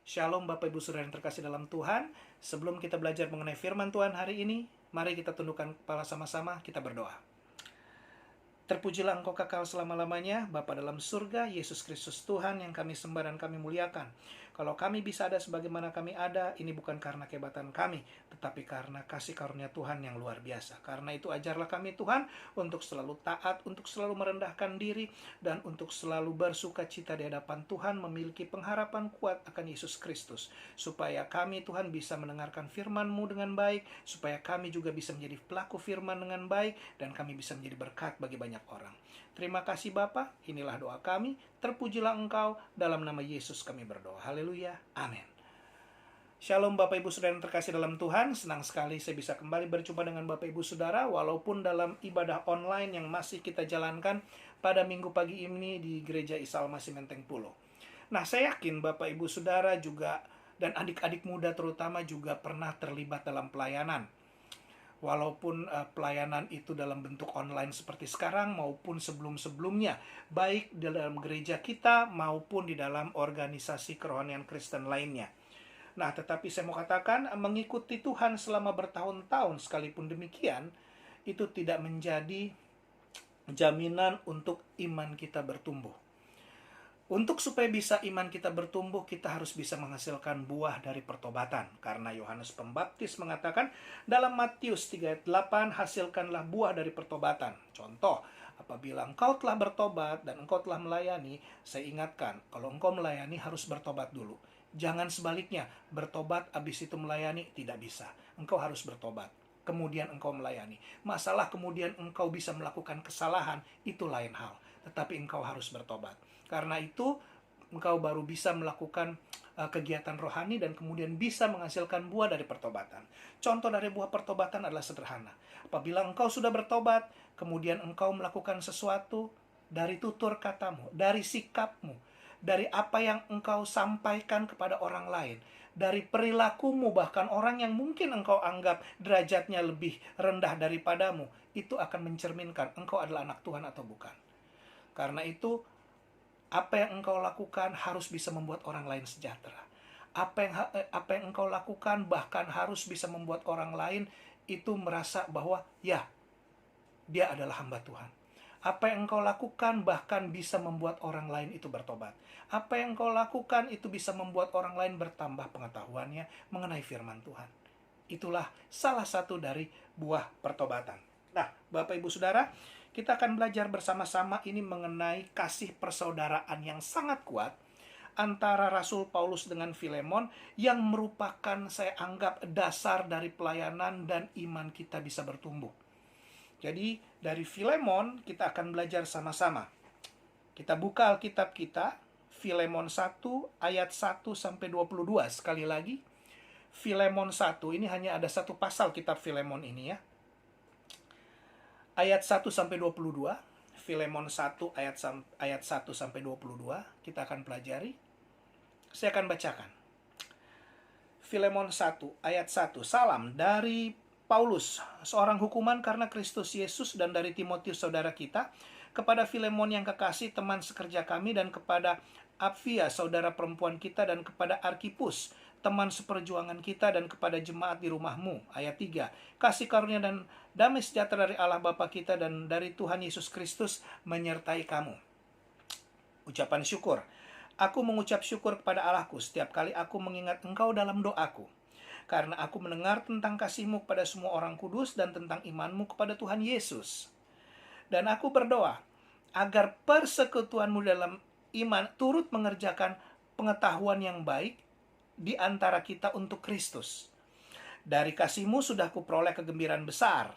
Shalom Bapak Ibu Saudara yang terkasih dalam Tuhan. Sebelum kita belajar mengenai firman Tuhan hari ini, mari kita tundukkan kepala sama-sama, kita berdoa. Terpujilah Engkau kekal selama-lamanya, Bapa dalam surga, Yesus Kristus Tuhan yang kami sembah dan kami muliakan. Kalau kami bisa ada sebagaimana kami ada, ini bukan karena kehebatan kami, tetapi karena kasih karunia Tuhan yang luar biasa. Karena itu ajarlah kami Tuhan untuk selalu taat, untuk selalu merendahkan diri, dan untuk selalu bersuka cita di hadapan Tuhan, memiliki pengharapan kuat akan Yesus Kristus. Supaya kami Tuhan bisa mendengarkan firman-Mu dengan baik, supaya kami juga bisa menjadi pelaku firman dengan baik, dan kami bisa menjadi berkat bagi banyak orang. Terima kasih Bapa, inilah doa kami, terpujilah Engkau, dalam nama Yesus kami berdoa. Haleluya, amin. Shalom Bapak Ibu Saudara yang terkasih dalam Tuhan, senang sekali saya bisa kembali berjumpa dengan Bapak Ibu Saudara, walaupun dalam ibadah online yang masih kita jalankan pada minggu pagi ini di Gereja Isa Al-Masih Menteng Pulo. Nah, saya yakin Bapak Ibu Saudara juga, dan adik-adik muda terutama juga pernah terlibat dalam pelayanan. Walaupun pelayanan itu dalam bentuk online seperti sekarang maupun sebelum-sebelumnya, baik di dalam gereja kita maupun di dalam organisasi kerohanian Kristen lainnya. Nah, tetapi saya mau katakan, mengikuti Tuhan selama bertahun-tahun sekalipun demikian, itu tidak menjadi jaminan untuk iman kita bertumbuh. Untuk supaya bisa iman kita bertumbuh, kita harus bisa menghasilkan buah dari pertobatan. Karena Yohanes Pembaptis mengatakan dalam Matius 3:8, hasilkanlah buah dari pertobatan. Contoh, apabila engkau telah bertobat dan engkau telah melayani, saya ingatkan, kalau engkau melayani harus bertobat dulu. Jangan sebaliknya, bertobat habis itu melayani, tidak bisa. Engkau harus bertobat, kemudian engkau melayani. Masalah kemudian engkau bisa melakukan kesalahan, itu lain hal. Tetapi engkau harus bertobat. Karena itu, engkau baru bisa melakukan kegiatan rohani dan kemudian bisa menghasilkan buah dari pertobatan. Contoh dari buah pertobatan adalah sederhana. Apabila engkau sudah bertobat, kemudian engkau melakukan sesuatu dari tutur katamu, dari sikapmu, dari apa yang engkau sampaikan kepada orang lain, dari perilakumu, bahkan orang yang mungkin engkau anggap derajatnya lebih rendah daripadamu, itu akan mencerminkan engkau adalah anak Tuhan atau bukan. Karena itu, apa yang engkau lakukan harus bisa membuat orang lain sejahtera. Apa yang engkau lakukan bahkan harus bisa membuat orang lain itu merasa bahwa ya, dia adalah hamba Tuhan. Apa yang engkau lakukan bahkan bisa membuat orang lain itu bertobat. Apa yang engkau lakukan itu bisa membuat orang lain bertambah pengetahuannya mengenai firman Tuhan. Itulah salah satu dari buah pertobatan. Nah, Bapak Ibu Saudara, kita akan belajar bersama-sama ini mengenai kasih persaudaraan yang sangat kuat antara Rasul Paulus dengan Filemon, yang merupakan saya anggap dasar dari pelayanan dan iman kita bisa bertumbuh. Jadi dari Filemon kita akan belajar sama-sama. Kita buka Alkitab kita, Filemon 1 ayat 1 sampai 22. Sekali lagi, Filemon 1, ini hanya ada satu pasal kitab Filemon ini ya. Ayat 1 sampai 22, Filemon 1 ayat 1 sampai 22 kita akan pelajari. Saya akan bacakan. Filemon 1 ayat 1. Salam dari Paulus, seorang hukuman karena Kristus Yesus, dan dari Timotius saudara kita, kepada Filemon yang kekasih, teman sekerja kami, dan kepada Apfia saudara perempuan kita, dan kepada Arkipus teman seperjuangan kita, dan kepada jemaat di rumahmu. Ayat 3. Kasih karunia dan damai sejahtera dari Allah Bapa kita dan dari Tuhan Yesus Kristus menyertai kamu. Ucapan syukur. Aku mengucap syukur kepada Allahku setiap kali aku mengingat engkau dalam doaku, karena aku mendengar tentang kasih-Mu kepada semua orang kudus dan tentang iman-Mu kepada Tuhan Yesus. Dan aku berdoa agar persekutuan-Mu dalam iman turut mengerjakan pengetahuan yang baik di antara kita untuk Kristus. Dari kasih-Mu sudah kuperoleh kegembiraan besar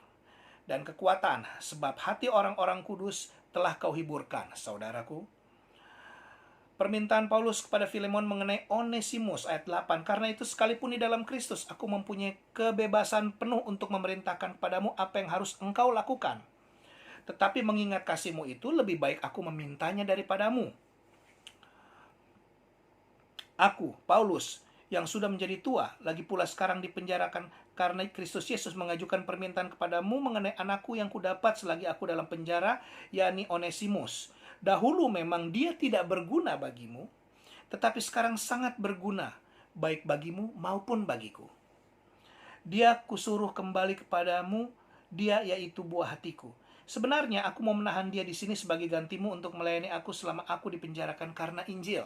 dan kekuatan, sebab hati orang-orang kudus telah Kau hiburkan. Saudaraku, permintaan Paulus kepada Filemon mengenai Onesimus ayat 8. Karena itu sekalipun di dalam Kristus aku mempunyai kebebasan penuh untuk memerintahkan kepadamu apa yang harus engkau lakukan. Tetapi mengingat kasih-Mu itu, lebih baik aku memintanya daripadamu. Aku, Paulus, yang sudah menjadi tua, lagi pula sekarang dipenjarakan karena Kristus Yesus, mengajukan permintaan kepadamu mengenai anakku yang kudapat selagi aku dalam penjara, yakni Onesimus. Dahulu memang dia tidak berguna bagimu, tetapi sekarang sangat berguna baik bagimu maupun bagiku. Dia kusuruh kembali kepadamu, dia yaitu buah hatiku. Sebenarnya aku mau menahan dia di sini sebagai gantimu untuk melayani aku selama aku dipenjarakan karena Injil.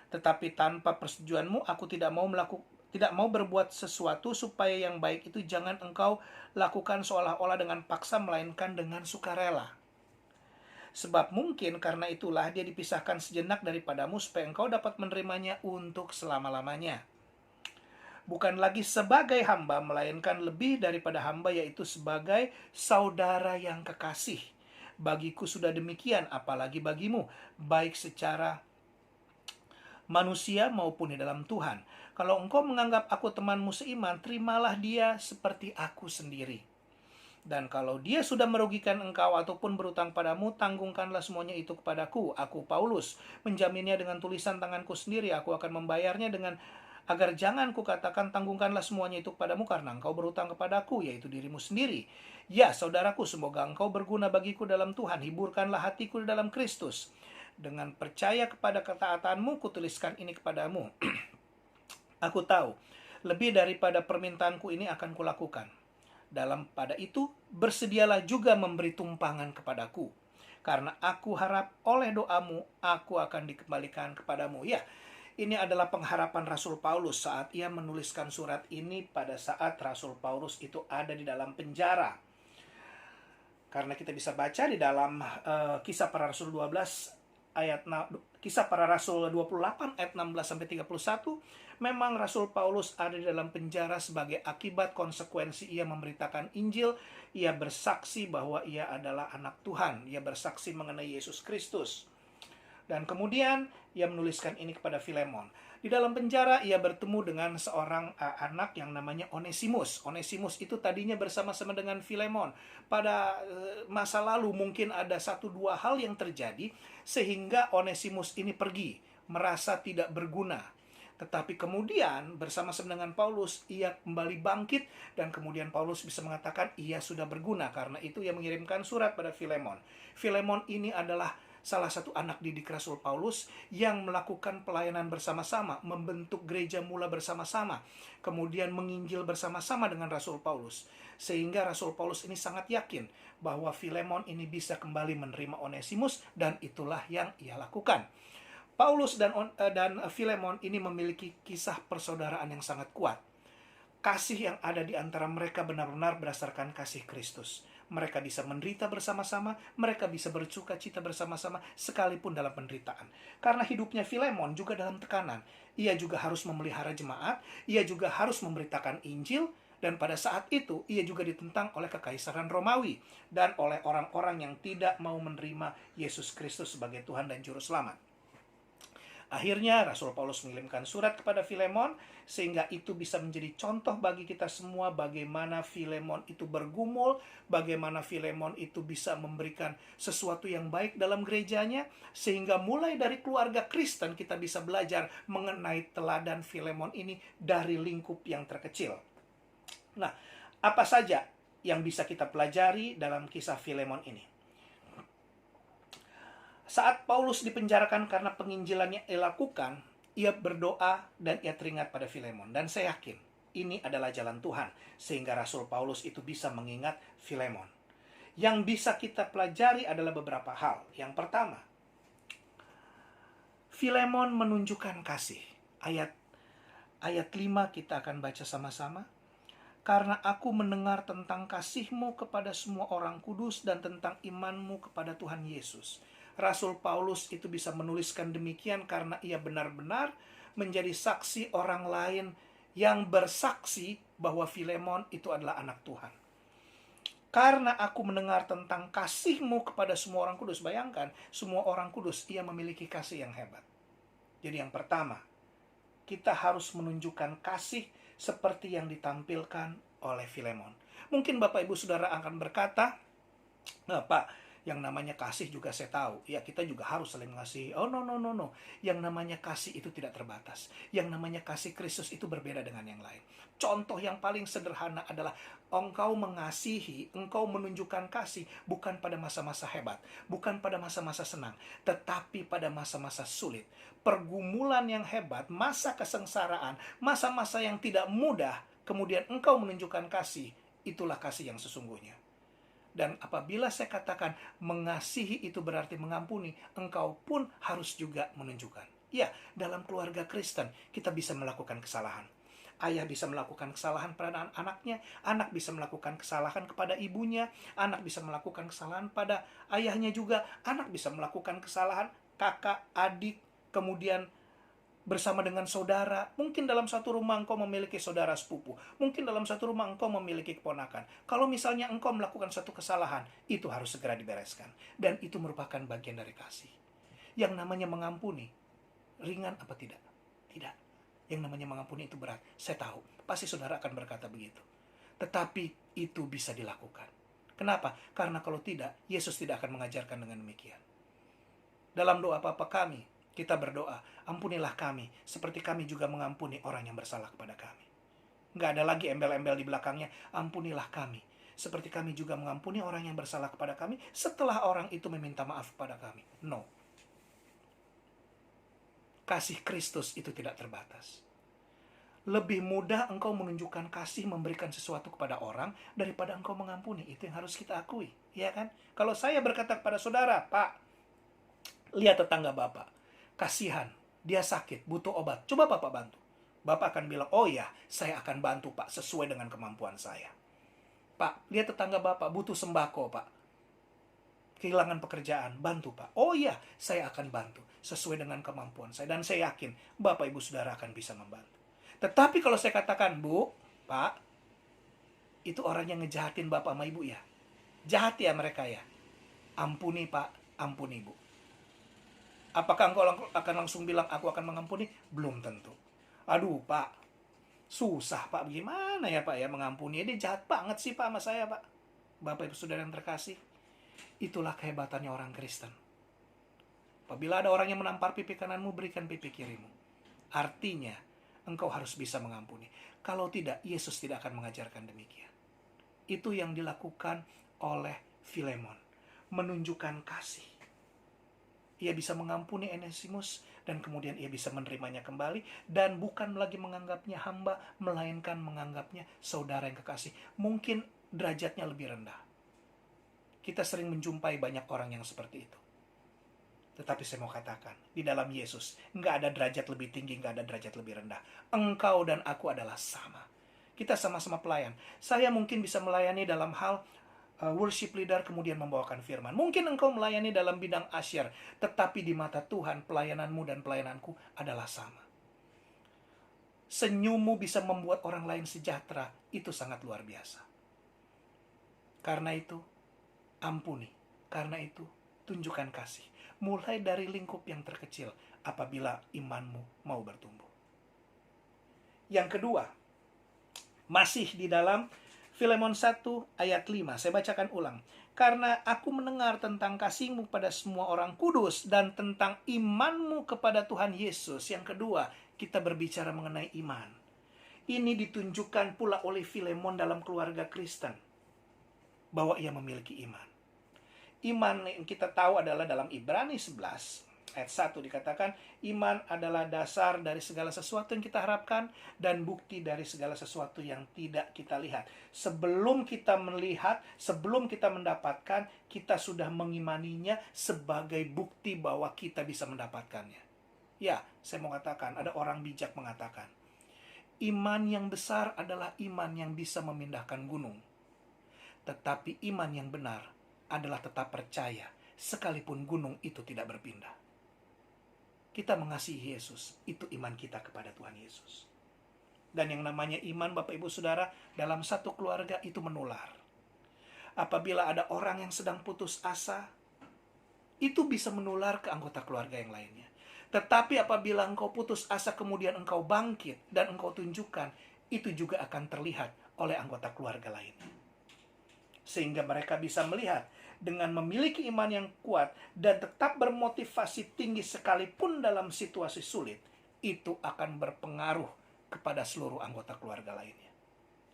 Tetapi tanpa persetujuanmu aku tidak mau berbuat sesuatu supaya yang baik itu jangan engkau lakukan seolah-olah dengan paksa, melainkan dengan sukarela. Sebab mungkin karena itulah dia dipisahkan sejenak daripadamu supaya engkau dapat menerimanya untuk selama-lamanya. Bukan lagi sebagai hamba, melainkan lebih daripada hamba, yaitu sebagai saudara yang kekasih. Bagiku sudah demikian, apalagi bagimu, baik secara manusia maupun di dalam Tuhan. Kalau engkau menganggap aku temanmu seiman, terimalah dia seperti aku sendiri. Dan kalau dia sudah merugikan engkau ataupun berutang padamu, tanggungkanlah semuanya itu kepadaku. Aku Paulus menjaminnya dengan tulisan tanganku sendiri. Aku akan membayarnya dengan agar jangan kukatakan tanggungkanlah semuanya itu kepadamu karena engkau berutang kepadaku, yaitu dirimu sendiri. Ya, saudaraku, semoga engkau berguna bagiku dalam Tuhan. Hiburkanlah hatiku di dalam Kristus. Dengan percaya kepada ketaatanmu, kutuliskan ini kepadamu. Aku tahu, lebih daripada permintaanku ini akan kulakukan. Dalam pada itu, bersedialah juga memberi tumpangan kepadaku. Karena aku harap oleh doamu, aku akan dikembalikan kepadamu. Ya, ini adalah pengharapan Rasul Paulus saat ia menuliskan surat ini pada saat Rasul Paulus itu ada di dalam penjara. Karena kita bisa baca di dalam Kisah Para Rasul 12 Kisah Para Rasul 28 ayat 16 sampai 31, memang Rasul Paulus ada di dalam penjara sebagai akibat konsekuensi ia memberitakan Injil. Ia bersaksi bahwa ia adalah anak Tuhan, ia bersaksi mengenai Yesus Kristus. Dan kemudian ia menuliskan ini kepada Filemon. Di dalam penjara ia bertemu dengan seorang anak yang namanya Onesimus. Onesimus itu tadinya bersama-sama dengan Filemon. Pada masa lalu mungkin ada 1-2 hal yang terjadi sehingga Onesimus ini pergi, merasa tidak berguna. Tetapi kemudian bersama-sama dengan Paulus ia kembali bangkit, dan kemudian Paulus bisa mengatakan ia sudah berguna. Karena itu ia mengirimkan surat pada Filemon. Filemon ini adalah salah satu anak didik Rasul Paulus yang melakukan pelayanan bersama-sama, membentuk gereja mula bersama-sama, kemudian menginjil bersama-sama dengan Rasul Paulus. Sehingga Rasul Paulus ini sangat yakin bahwa Filemon ini bisa kembali menerima Onesimus, dan itulah yang ia lakukan. Paulus dan Filemon ini memiliki kisah persaudaraan yang sangat kuat. Kasih yang ada di antara mereka benar-benar berdasarkan kasih Kristus. Mereka bisa menderita bersama-sama, mereka bisa bersuka cita bersama-sama, sekalipun dalam penderitaan. Karena hidupnya Filemon juga dalam tekanan. Ia juga harus memelihara jemaat, ia juga harus memberitakan Injil, dan pada saat itu ia juga ditentang oleh Kekaisaran Romawi dan oleh orang-orang yang tidak mau menerima Yesus Kristus sebagai Tuhan dan Juru Selamat. Akhirnya Rasul Paulus mengirimkan surat kepada Filemon, sehingga itu bisa menjadi contoh bagi kita semua bagaimana Filemon itu bergumul, bagaimana Filemon itu bisa memberikan sesuatu yang baik dalam gerejanya, sehingga mulai dari keluarga Kristen kita bisa belajar mengenai teladan Filemon ini dari lingkup yang terkecil. Nah, apa saja yang bisa kita pelajari dalam kisah Filemon ini? Saat Paulus dipenjarakan karena penginjilannya ia lakukan, ia berdoa dan ia teringat pada Filemon. Dan saya yakin ini adalah jalan Tuhan, sehingga Rasul Paulus itu bisa mengingat Filemon. Yang bisa kita pelajari adalah beberapa hal. Yang pertama, Filemon menunjukkan kasih. Ayat 5 kita akan baca sama-sama. Karena aku mendengar tentang kasihmu kepada semua orang kudus dan tentang imanmu kepada Tuhan Yesus. Rasul Paulus itu bisa menuliskan demikian karena ia benar-benar menjadi saksi orang lain yang bersaksi bahwa Filemon itu adalah anak Tuhan. Karena aku mendengar tentang kasihmu kepada semua orang kudus. Bayangkan, semua orang kudus, ia memiliki kasih yang hebat. Jadi yang pertama, kita harus menunjukkan kasih seperti yang ditampilkan oleh Filemon. Mungkin Bapak Ibu Saudara akan berkata, Pak, Yang namanya kasih juga saya tahu. Ya, kita juga harus saling mengasihi. Oh, no, no, no, no. Yang namanya kasih itu tidak terbatas. Yang namanya kasih Kristus itu berbeda dengan yang lain. Contoh yang paling sederhana adalah engkau mengasihi, engkau menunjukkan kasih bukan pada masa-masa hebat, bukan pada masa-masa senang, tetapi pada masa-masa sulit. Pergumulan yang hebat, masa kesengsaraan, masa-masa yang tidak mudah, kemudian engkau menunjukkan kasih, itulah kasih yang sesungguhnya. Dan apabila saya katakan mengasihi itu berarti mengampuni, engkau pun harus juga menunjukkan. Ya, dalam keluarga Kristen kita bisa melakukan kesalahan. Ayah bisa melakukan kesalahan pada anaknya, anak bisa melakukan kesalahan kepada ibunya, anak bisa melakukan kesalahan pada ayahnya juga, anak bisa melakukan kesalahan kakak, adik, kemudian bersama dengan saudara. Mungkin dalam satu rumah engkau memiliki saudara sepupu. Mungkin dalam satu rumah engkau memiliki keponakan. Kalau misalnya engkau melakukan satu kesalahan, itu harus segera dibereskan. Dan itu merupakan bagian dari kasih. Yang namanya mengampuni, ringan apa tidak? Tidak. Yang namanya mengampuni itu berat. Saya tahu, pasti saudara akan berkata begitu. Tetapi itu bisa dilakukan. Kenapa? Karena kalau tidak, Yesus tidak akan mengajarkan dengan demikian. Dalam doa Bapa kami, kita berdoa, ampunilah kami, seperti kami juga mengampuni orang yang bersalah kepada kami. Nggak ada lagi embel-embel di belakangnya, ampunilah kami, seperti kami juga mengampuni orang yang bersalah kepada kami, setelah orang itu meminta maaf kepada kami. No. Kasih Kristus itu tidak terbatas. Lebih mudah engkau menunjukkan kasih, memberikan sesuatu kepada orang, daripada engkau mengampuni. Itu yang harus kita akui, ya kan? Kalau saya berkata kepada saudara, Pak, lihat tetangga Bapak, kasihan, dia sakit, butuh obat, coba Bapak bantu. Bapak akan bilang, oh ya, saya akan bantu Pak, sesuai dengan kemampuan saya. Pak, lihat tetangga Bapak, butuh sembako Pak, kehilangan pekerjaan, bantu Pak. Oh iya, saya akan bantu sesuai dengan kemampuan saya. Dan saya yakin Bapak Ibu Saudara akan bisa membantu. Tetapi kalau saya katakan, Bu, Pak, itu orang yang ngejahatin Bapak sama Ibu ya. Jahat ya mereka ya. Ampuni Pak, ampuni Bu. Apakah engkau akan langsung bilang, aku akan mengampuni? Belum tentu. Aduh Pak, susah Pak, gimana ya Pak ya mengampuni? Dia jahat banget sih Pak sama saya Pak. Bapak Ibu Saudara yang terkasih, itulah kehebatannya orang Kristen. Apabila ada orang yang menampar pipi kananmu, berikan pipi kirimu. Artinya, engkau harus bisa mengampuni. Kalau tidak, Yesus tidak akan mengajarkan demikian. Itu yang dilakukan oleh Filemon. Menunjukkan kasih. Ia bisa mengampuni Onesimus, dan kemudian ia bisa menerimanya kembali, dan bukan lagi menganggapnya hamba, melainkan menganggapnya saudara yang kekasih. Mungkin derajatnya lebih rendah. Kita sering menjumpai banyak orang yang seperti itu. Tetapi saya mau katakan, di dalam Yesus, nggak ada derajat lebih tinggi, nggak ada derajat lebih rendah. Engkau dan aku adalah sama. Kita sama-sama pelayan. Saya mungkin bisa melayani dalam hal worship leader, kemudian membawakan firman. Mungkin engkau melayani dalam bidang asyir, tetapi di mata Tuhan, pelayananmu dan pelayananku adalah sama. Senyummu bisa membuat orang lain sejahtera, itu sangat luar biasa. Karena itu, ampuni. Karena itu, tunjukkan kasih. Mulai dari lingkup yang terkecil apabila imanmu mau bertumbuh. Yang kedua, masih di dalam Filemon 1 ayat 5. Saya bacakan ulang. Karena aku mendengar tentang kasihmu pada semua orang kudus dan tentang imanmu kepada Tuhan Yesus. Yang kedua, kita berbicara mengenai iman. Ini ditunjukkan pula oleh Filemon dalam keluarga Kristen, bahwa ia memiliki iman. Iman yang kita tahu adalah dalam Ibrani 11 ayat 1 dikatakan, iman adalah dasar dari segala sesuatu yang kita harapkan dan bukti dari segala sesuatu yang tidak kita lihat. Sebelum kita melihat, sebelum kita mendapatkan, kita sudah mengimaninya sebagai bukti bahwa kita bisa mendapatkannya. Ya, saya mau katakan, ada orang bijak mengatakan, iman yang besar adalah iman yang bisa memindahkan gunung. Tetapi iman yang benar adalah tetap percaya, sekalipun gunung itu tidak berpindah. Kita mengasihi Yesus, itu iman kita kepada Tuhan Yesus. Dan yang namanya iman, Bapak Ibu Saudara, dalam satu keluarga itu menular. Apabila ada orang yang sedang putus asa, itu bisa menular ke anggota keluarga yang lainnya. Tetapi apabila engkau putus asa, kemudian engkau bangkit dan engkau tunjukkan, itu juga akan terlihat oleh anggota keluarga lainnya. Sehingga mereka bisa melihat dengan memiliki iman yang kuat dan tetap bermotivasi tinggi sekalipun dalam situasi sulit, itu akan berpengaruh kepada seluruh anggota keluarga lainnya.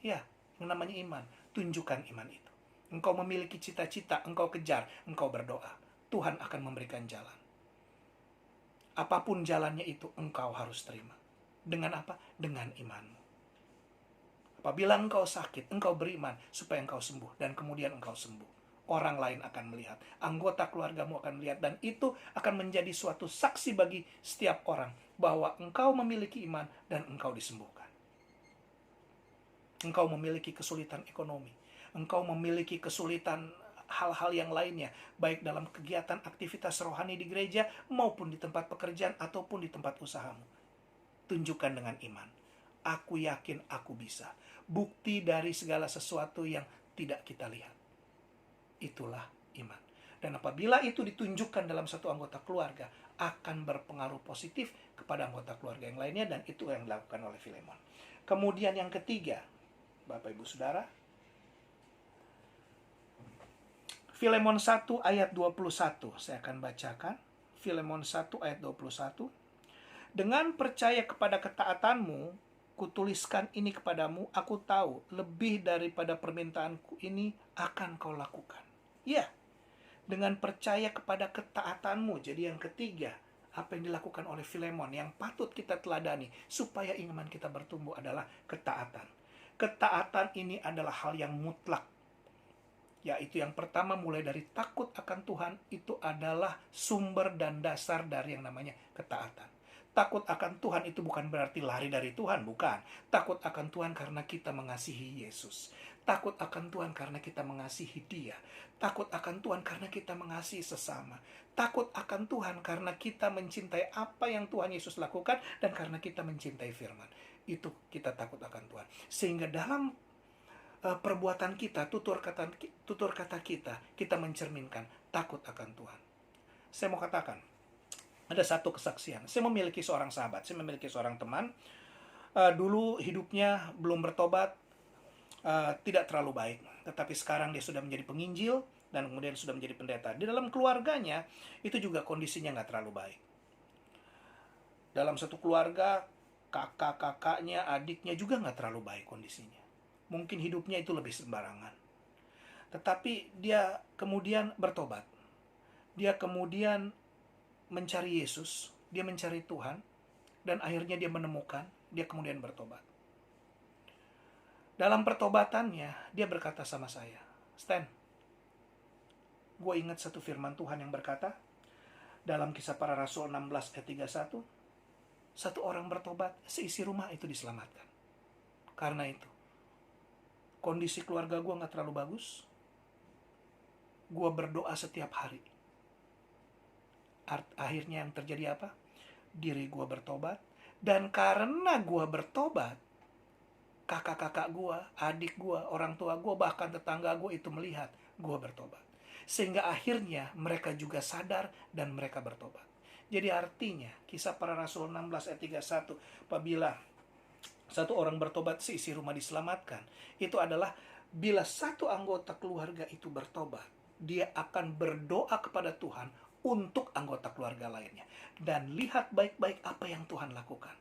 Ya, yang namanya iman, tunjukkan iman itu. Engkau memiliki cita-cita, engkau kejar, engkau berdoa. Tuhan akan memberikan jalan. Apapun jalannya itu, engkau harus terima. Dengan apa? Dengan imanmu. Apabila engkau sakit, engkau beriman supaya engkau sembuh. Dan kemudian engkau sembuh. Orang lain akan melihat. Anggota keluargamu akan melihat. Dan itu akan menjadi suatu saksi bagi setiap orang. Bahwa engkau memiliki iman dan engkau disembuhkan. Engkau memiliki kesulitan ekonomi. Engkau memiliki kesulitan hal-hal yang lainnya, baik dalam kegiatan aktivitas rohani di gereja maupun di tempat pekerjaan ataupun di tempat usahamu. Tunjukkan dengan iman. Aku yakin aku bisa. Bukti dari segala sesuatu yang tidak kita lihat. Itulah iman. Dan apabila itu ditunjukkan dalam satu anggota keluarga, akan berpengaruh positif kepada anggota keluarga yang lainnya, dan itu yang dilakukan oleh Filemon. Kemudian yang ketiga, Bapak Ibu Saudara, Filemon 1 ayat 21, saya akan bacakan. Filemon 1 ayat 21. Dengan percaya kepada ketaatanmu, kutuliskan ini kepadamu, aku tahu lebih daripada permintaanku ini akan kau lakukan. Ya, dengan percaya kepada ketaatanmu. Jadi yang ketiga, apa yang dilakukan oleh Filemon yang patut kita teladani supaya iman kita bertumbuh adalah ketaatan. Ketaatan ini adalah hal yang mutlak. Yaitu yang pertama, mulai dari takut akan Tuhan, itu adalah sumber dan dasar dari yang namanya ketaatan. Takut akan Tuhan itu bukan berarti lari dari Tuhan, bukan. Takut akan Tuhan karena kita mengasihi Yesus. Takut akan Tuhan karena kita mengasihi Dia. Takut akan Tuhan karena kita mengasihi sesama. Takut akan Tuhan karena kita mencintai apa yang Tuhan Yesus lakukan dan karena kita mencintai firman. Itu kita takut akan Tuhan. Sehingga dalam perbuatan kita, tutur kata kita mencerminkan takut akan Tuhan. Saya mau katakan, ada satu kesaksian. Saya memiliki seorang sahabat, saya memiliki seorang teman. Dulu hidupnya belum bertobat, tidak terlalu baik. Tetapi sekarang dia sudah menjadi penginjil dan kemudian sudah menjadi pendeta. Di dalam keluarganya, itu juga kondisinya nggak terlalu baik. Dalam satu keluarga, kakak-kakaknya, adiknya juga nggak terlalu baik kondisinya. Mungkin hidupnya itu lebih sembarangan. Tetapi dia kemudian bertobat. Dia kemudian mencari Yesus. Dia mencari Tuhan. Dan akhirnya dia menemukan. Dia kemudian bertobat. Dalam pertobatannya, dia berkata sama saya, Stan, gue ingat satu firman Tuhan yang berkata, dalam Kisah Para Rasul 16 ayat 31, satu orang bertobat, seisi rumah itu diselamatkan. Karena itu, kondisi keluarga gue gak terlalu bagus. Gue berdoa setiap hari. Akhirnya yang terjadi apa? Diri gue bertobat. Dan karena gue bertobat, kakak-kakak gue, adik gue, orang tua gue, bahkan tetangga gue itu melihat gue bertobat. Sehingga akhirnya mereka juga sadar dan mereka bertobat. Jadi artinya, Kisah Para Rasul 16 ayat 31, apabila satu orang bertobat, seisi rumah diselamatkan. Itu adalah bila satu anggota keluarga itu bertobat, dia akan berdoa kepada Tuhan untuk anggota keluarga lainnya. Dan lihat baik-baik apa yang Tuhan lakukan.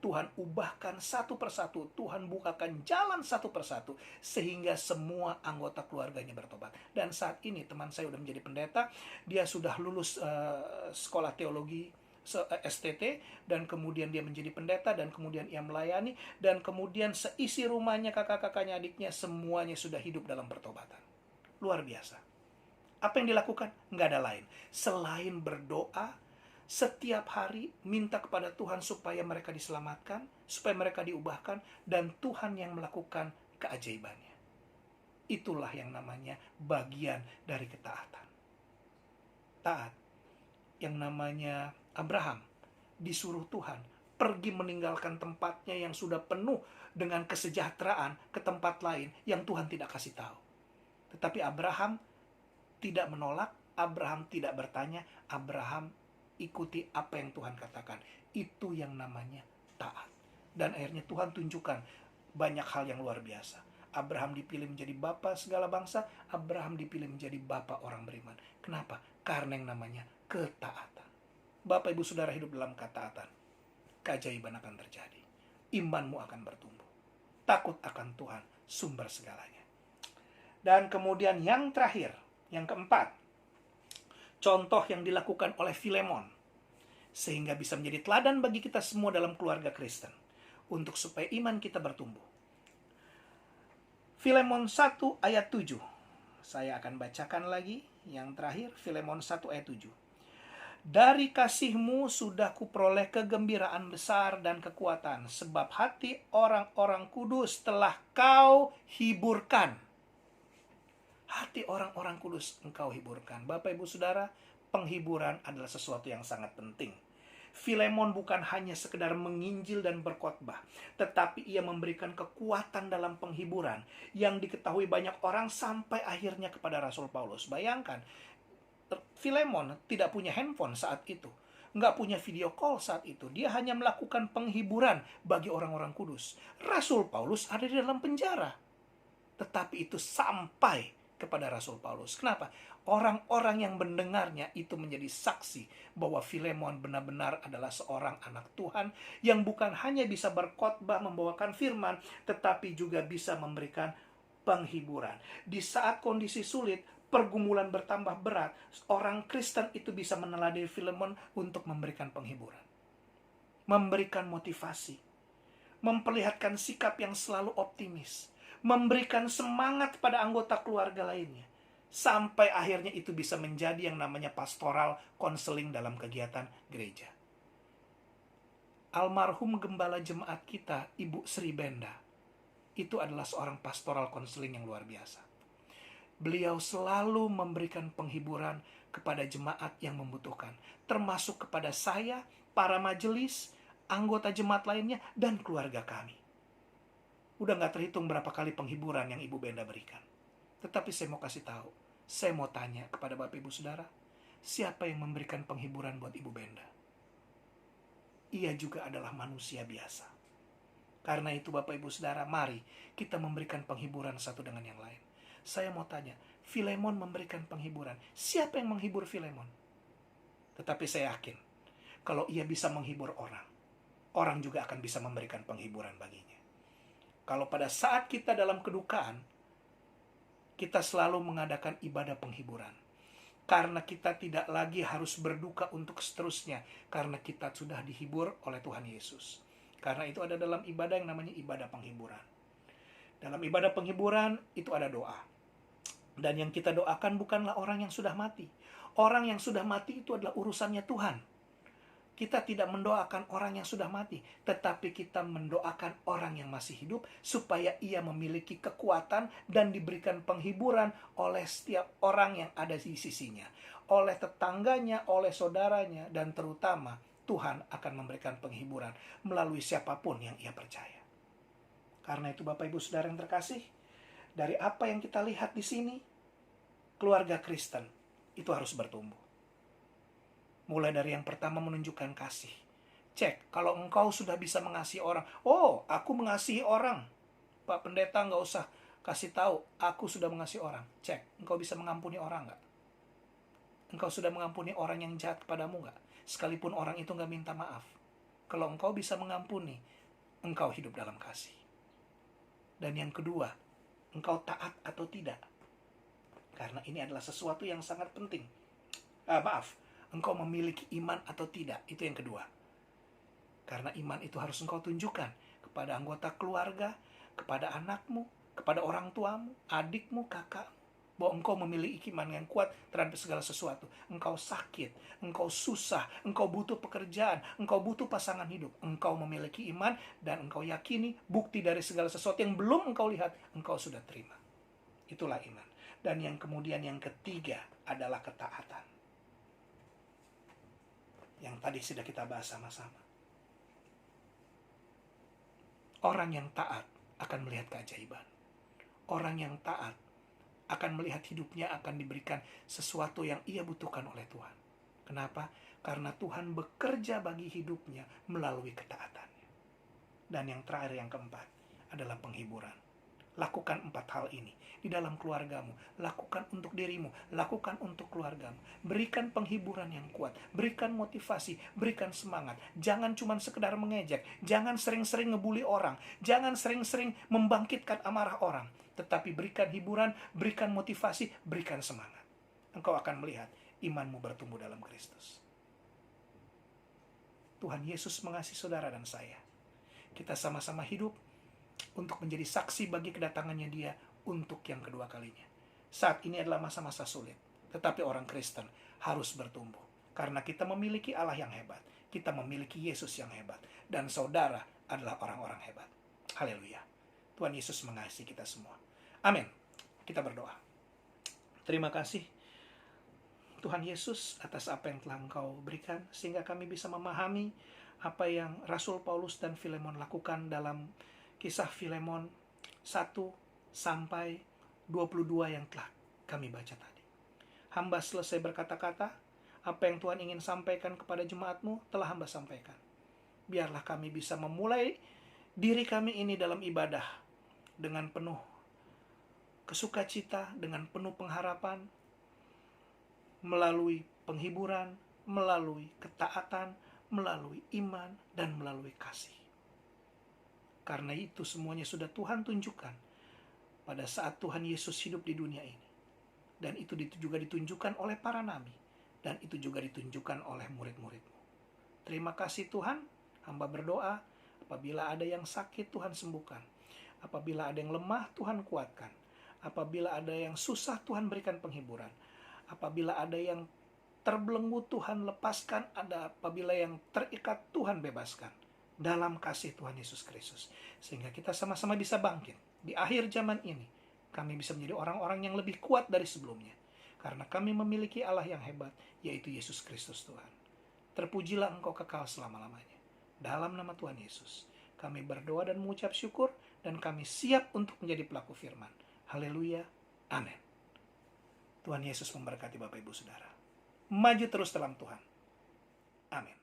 Tuhan ubahkan satu persatu, Tuhan bukakan jalan satu persatu, sehingga semua anggota keluarganya bertobat. Dan saat ini teman saya sudah menjadi pendeta, dia sudah lulus sekolah teologi STT, dan kemudian dia menjadi pendeta, dan kemudian ia melayani, dan kemudian seisi rumahnya, kakak-kakaknya, adiknya, semuanya sudah hidup dalam pertobatan. Luar biasa. Apa yang dilakukan? Nggak ada lain selain berdoa setiap hari, minta kepada Tuhan supaya mereka diselamatkan, supaya mereka diubahkan, dan Tuhan yang melakukan keajaibannya. Itulah yang namanya bagian dari ketaatan. Taat. Yang namanya Abraham disuruh Tuhan pergi meninggalkan tempatnya yang sudah penuh dengan kesejahteraan ke tempat lain yang Tuhan tidak kasih tahu. Tetapi Abraham tidak menolak, Abraham tidak bertanya, Abraham ikuti apa yang Tuhan katakan. Itu yang namanya taat. Dan akhirnya Tuhan tunjukkan banyak hal yang luar biasa. Abraham dipilih menjadi bapa segala bangsa. Abraham dipilih menjadi bapa orang beriman. Kenapa? Karena yang namanya ketaatan. Bapak, Ibu, Saudara hidup dalam ketaatan, keajaiban akan terjadi. Imanmu akan bertumbuh. Takut akan Tuhan, sumber segalanya. Dan kemudian yang terakhir, yang keempat, contoh yang dilakukan oleh Filemon, sehingga bisa menjadi teladan bagi kita semua dalam keluarga Kristen, untuk supaya iman kita bertumbuh. Filemon 1 ayat 7. Saya akan bacakan lagi yang terakhir, Filemon 1 ayat 7. Dari kasihmu sudah kuperoleh kegembiraan besar dan kekuatan, sebab hati orang-orang kudus telah kau hiburkan. Hati orang-orang kudus engkau hiburkan. Bapak, Ibu, Saudara, penghiburan adalah sesuatu yang sangat penting. Filemon bukan hanya sekedar menginjil dan berkhotbah, tetapi ia memberikan kekuatan dalam penghiburan yang diketahui banyak orang sampai akhirnya kepada Rasul Paulus. Bayangkan, Filemon tidak punya handphone saat itu, nggak punya video call saat itu. Dia hanya melakukan penghiburan bagi orang-orang kudus. Rasul Paulus ada di dalam penjara, tetapi itu sampai kepada Rasul Paulus. Kenapa? Orang-orang yang mendengarnya itu menjadi saksi bahwa Filemon benar-benar adalah seorang anak Tuhan yang bukan hanya bisa berkhotbah membawakan firman, tetapi juga bisa memberikan penghiburan. Di saat kondisi sulit, pergumulan bertambah berat, orang Kristen itu bisa meneladani Filemon untuk memberikan penghiburan, memberikan motivasi, memperlihatkan sikap yang selalu optimis, memberikan semangat pada anggota keluarga lainnya, sampai akhirnya itu bisa menjadi yang namanya pastoral konseling dalam kegiatan gereja. Almarhum gembala jemaat kita, Ibu Sri Benda, itu adalah seorang pastoral konseling yang luar biasa. Beliau selalu memberikan penghiburan kepada jemaat yang membutuhkan, termasuk kepada saya, para majelis, anggota jemaat lainnya, dan keluarga kami. Udah gak terhitung berapa kali penghiburan yang Ibu Benda berikan. Tetapi saya mau kasih tahu, saya mau tanya kepada Bapak, Ibu, Saudara, siapa yang memberikan penghiburan buat Ibu Benda? Ia juga adalah manusia biasa. Karena itu Bapak, Ibu, Saudara, mari kita memberikan penghiburan satu dengan yang lain. Saya mau tanya, Filemon memberikan penghiburan. Siapa yang menghibur Filemon? Tetapi saya yakin, kalau ia bisa menghibur orang, orang juga akan bisa memberikan penghiburan baginya. Kalau pada saat kita dalam kedukaan, kita selalu mengadakan ibadah penghiburan. Karena kita tidak lagi harus berduka untuk seterusnya, karena kita sudah dihibur oleh Tuhan Yesus. Karena itu ada dalam ibadah yang namanya ibadah penghiburan. Dalam ibadah penghiburan itu ada doa. Dan yang kita doakan bukanlah orang yang sudah mati. Orang yang sudah mati itu adalah urusannya Tuhan. Kita tidak mendoakan orang yang sudah mati, tetapi kita mendoakan orang yang masih hidup supaya ia memiliki kekuatan dan diberikan penghiburan oleh setiap orang yang ada di sisinya, oleh tetangganya, oleh saudaranya, dan terutama Tuhan akan memberikan penghiburan melalui siapapun yang ia percaya. Karena itu Bapak, Ibu, Saudara yang terkasih, dari apa yang kita lihat di sini, keluarga Kristen itu harus bertumbuh. Mulai dari yang pertama menunjukkan kasih. Cek, kalau engkau sudah bisa mengasihi orang. Oh, aku mengasihi orang. Pak Pendeta nggak usah kasih tahu, aku sudah mengasihi orang. Cek, engkau bisa mengampuni orang nggak? Engkau sudah mengampuni orang yang jahat kepadamu nggak? Sekalipun orang itu nggak minta maaf. Kalau engkau bisa mengampuni, engkau hidup dalam kasih. Dan yang kedua, engkau taat atau tidak? Karena ini adalah sesuatu yang sangat penting. Engkau memiliki iman atau tidak, itu yang kedua. Karena iman itu harus engkau tunjukkan kepada anggota keluarga, kepada anakmu, kepada orang tuamu, adikmu, kakakmu, bahwa engkau memiliki iman yang kuat terhadap segala sesuatu. Engkau sakit, engkau susah, engkau butuh pekerjaan, engkau butuh pasangan hidup. Engkau memiliki iman dan engkau yakini bukti dari segala sesuatu yang belum engkau lihat, engkau sudah terima. Itulah iman. Dan yang kemudian yang ketiga adalah ketaatan. Yang tadi sudah kita bahas sama-sama. Orang yang taat akan melihat keajaiban. Orang yang taat akan melihat hidupnya akan diberikan sesuatu yang ia butuhkan oleh Tuhan. Kenapa? Karena Tuhan bekerja bagi hidupnya melalui ketaatannya. Dan yang terakhir, yang keempat, adalah penghiburan. Lakukan 4 hal ini di dalam keluargamu. Lakukan untuk dirimu, lakukan untuk keluargamu. Berikan penghiburan yang kuat, berikan motivasi, berikan semangat. Jangan cuma sekedar mengejek, jangan sering-sering ngebully orang, jangan sering-sering membangkitkan amarah orang. Tetapi berikan hiburan, berikan motivasi, berikan semangat. Engkau akan melihat imanmu bertumbuh dalam Kristus. Tuhan Yesus mengasihi saudara dan saya. Kita sama-sama hidup untuk menjadi saksi bagi kedatangannya Dia untuk yang kedua kalinya. Saat ini adalah masa-masa sulit, tetapi orang Kristen harus bertumbuh. Karena kita memiliki Allah yang hebat, kita memiliki Yesus yang hebat, dan saudara adalah orang-orang hebat. Haleluya. Tuhan Yesus mengasihi kita semua. Amin. Kita berdoa. Terima kasih Tuhan Yesus atas apa yang telah Engkau berikan, sehingga kami bisa memahami apa yang Rasul Paulus dan Filemon lakukan dalam kisah Filemon 1 sampai 22 yang telah kami baca tadi. Hamba selesai berkata-kata, apa yang Tuhan ingin sampaikan kepada jemaat-Mu telah hamba sampaikan. Biarlah kami bisa memulai diri kami ini dalam ibadah dengan penuh kesukacita, dengan penuh pengharapan, melalui penghiburan, melalui ketaatan, melalui iman, dan melalui kasih. Karena itu semuanya sudah Tuhan tunjukkan pada saat Tuhan Yesus hidup di dunia ini. Dan itu juga ditunjukkan oleh para nabi. Dan itu juga ditunjukkan oleh murid-murid-Mu. Terima kasih Tuhan. Hamba berdoa, apabila ada yang sakit Tuhan sembuhkan. Apabila ada yang lemah Tuhan kuatkan. Apabila ada yang susah Tuhan berikan penghiburan. Apabila ada yang terbelenggu Tuhan lepaskan. Apabila yang terikat Tuhan bebaskan. Dalam kasih Tuhan Yesus Kristus. Sehingga kita sama-sama bisa bangkit. Di akhir zaman ini, kami bisa menjadi orang-orang yang lebih kuat dari sebelumnya. Karena kami memiliki Allah yang hebat, yaitu Yesus Kristus Tuhan. Terpujilah Engkau kekal selama-lamanya. Dalam nama Tuhan Yesus, kami berdoa dan mengucap syukur, dan kami siap untuk menjadi pelaku firman. Haleluya. Amin. Tuhan Yesus memberkati Bapak Ibu Saudara. Maju terus dalam Tuhan. Amin.